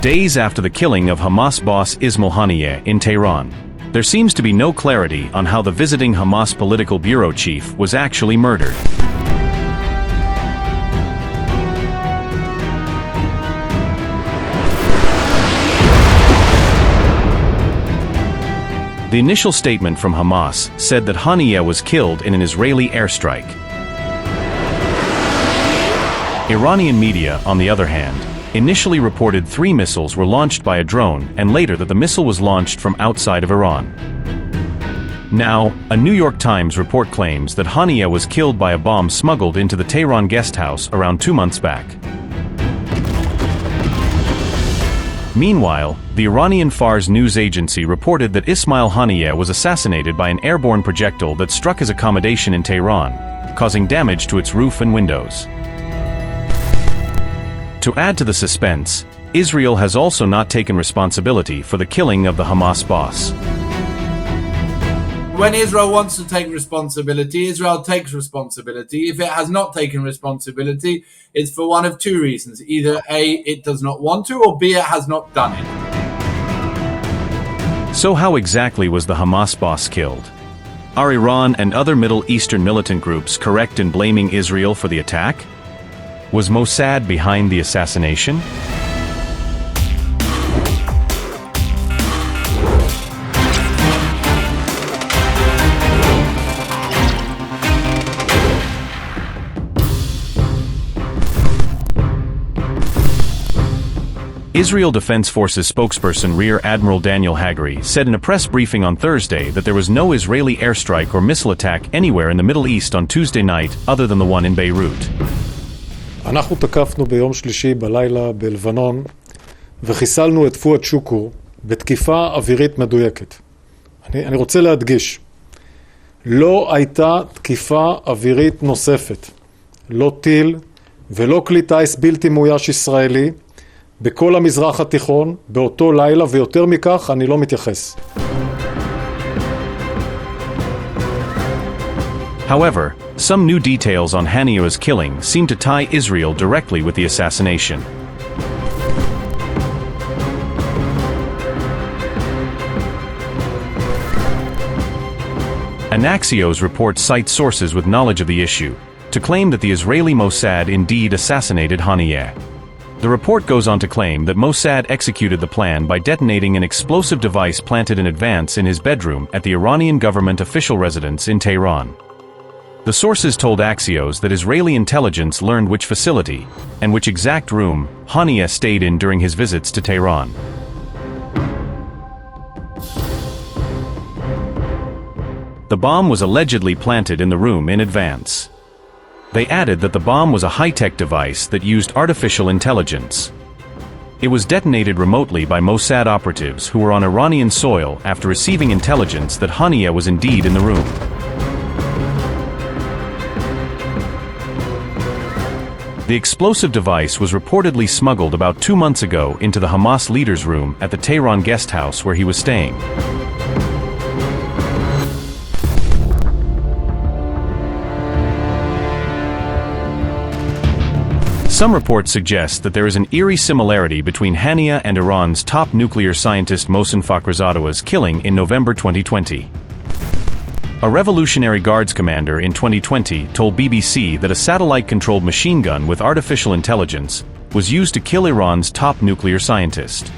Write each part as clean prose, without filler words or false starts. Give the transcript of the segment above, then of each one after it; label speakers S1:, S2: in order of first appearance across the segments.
S1: Days after the killing of Hamas boss Ismail Haniyeh in Tehran, there seems to be no clarity on how the visiting Hamas political bureau chief was actually murdered. The initial statement from Hamas said that Haniyeh was killed in an Israeli airstrike. Iranian media, on the other hand, initially reported 3 missiles were launched by a drone and later that the missile was launched from outside of Iran. Now, a New York Times report claims that Haniyeh was killed by a bomb smuggled into the Tehran guest house around 2 months back. Meanwhile, the Iranian Fars news agency reported that Ismail Haniyeh was assassinated by an airborne projectile that struck his accommodation in Tehran, causing damage to its roof and windows. To add to the suspense, Israel has also not taken responsibility for the killing of the Hamas boss.
S2: When Israel wants to take responsibility, Israel takes responsibility. If it has not taken responsibility, it's for one of 2 reasons. Either A, it does not want to, or B, it has not done it.
S1: So how exactly was the Hamas boss killed? Are Iran and other Middle Eastern militant groups correct in blaming Israel for the attack? Was Mossad behind the assassination? Israel Defense Forces spokesperson Rear Admiral Daniel Hagari said in a press briefing on Thursday that there was no Israeli airstrike or missile attack anywhere in the Middle East on Tuesday night other than the one in Beirut.
S3: אנחנו תקפנו ביום שלישי בלילה בלבנון וחיסלנו את פואד שוקור בתקיפה אווירית מדויקת. אני רוצה להדגיש, לא הייתה תקיפה אווירית נוספת, לא טיל ולא כלי טייס בלתי מאויש ישראלי בכל המזרח התיכון באותו לילה, ויותר מכך אני לא מתייחס.
S1: However, some new details on Haniyeh's killing seem to tie Israel directly with the assassination. An Axios report cites sources with knowledge of the issue to claim that the Israeli Mossad indeed assassinated Haniyeh. The report goes on to claim that Mossad executed the plan by detonating an explosive device planted in advance in his bedroom at the Iranian government official residence in Tehran. The sources told Axios that Israeli intelligence learned which facility and which exact room Haniyeh stayed in during his visits to Tehran. The bomb was allegedly planted in the room in advance. They added that the bomb was a high-tech device that used artificial intelligence. It was detonated remotely by Mossad operatives who were on Iranian soil after receiving intelligence that Haniyeh was indeed in the room. The explosive device was reportedly smuggled about 2 months ago into the Hamas leader's room at the Tehran guest house where he was staying. Some reports suggest that there is an eerie similarity between Haniyeh and Iran's top nuclear scientist Mohsen Fakhrizadeh's killing in November 2020. A Revolutionary Guards commander in 2020 told BBC that a satellite-controlled machine gun with artificial intelligence was used to kill Iran's top nuclear scientist.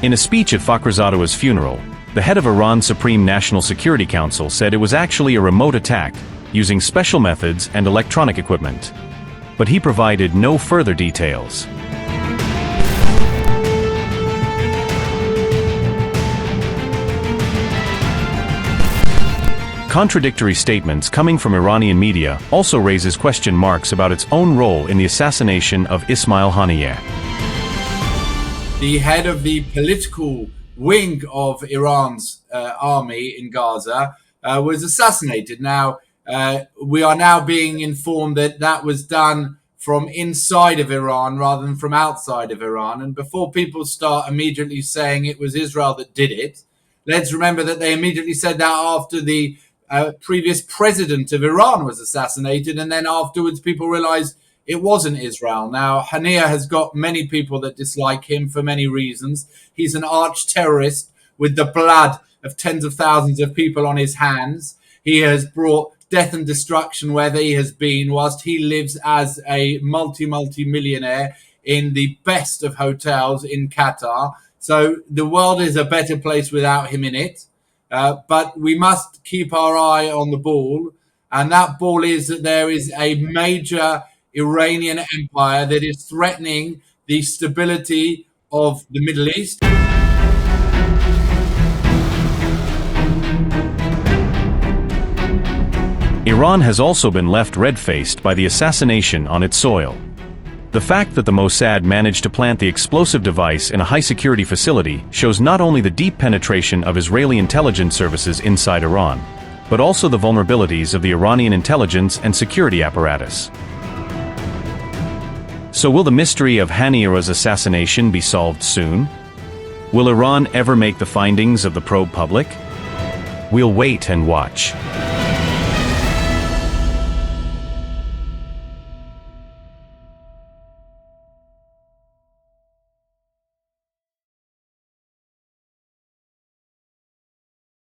S1: In a speech at Fakhrizadeh's funeral, the head of Iran's Supreme National Security Council said it was actually a remote attack using special methods and electronic equipment. But he provided no further details. Contradictory statements coming from Iranian media also raises question marks about its own role in the assassination of Ismail Haniyeh.
S2: The head of the political wing of Iran's army in Gaza was assassinated. Now, we are now being informed that that was done from inside of Iran rather than from outside of Iran. And before people start immediately saying it was Israel that did it, let's remember that they immediately said that after the previous president of Iran was assassinated, and then afterwards people realized it wasn't Israel. Now, Haniyeh has got many people that dislike him for many reasons. He's an arch terrorist with the blood of tens of thousands of people on his hands. He has brought death and destruction where he has been, whilst he lives as a multi-millionaire in the best of hotels in Qatar. So the world is a better place without him in it. But we must keep our eye on the ball. And that ball is that there is a major Iranian empire that is threatening the stability of the Middle East.
S1: Iran has also been left red-faced by the assassination on its soil. The fact that the Mossad managed to plant the explosive device in a high-security facility shows not only the deep penetration of Israeli intelligence services inside Iran, but also the vulnerabilities of the Iranian intelligence and security apparatus. So will the mystery of Haniyeh's assassination be solved soon? Will Iran ever make the findings of the probe public? We'll wait and watch.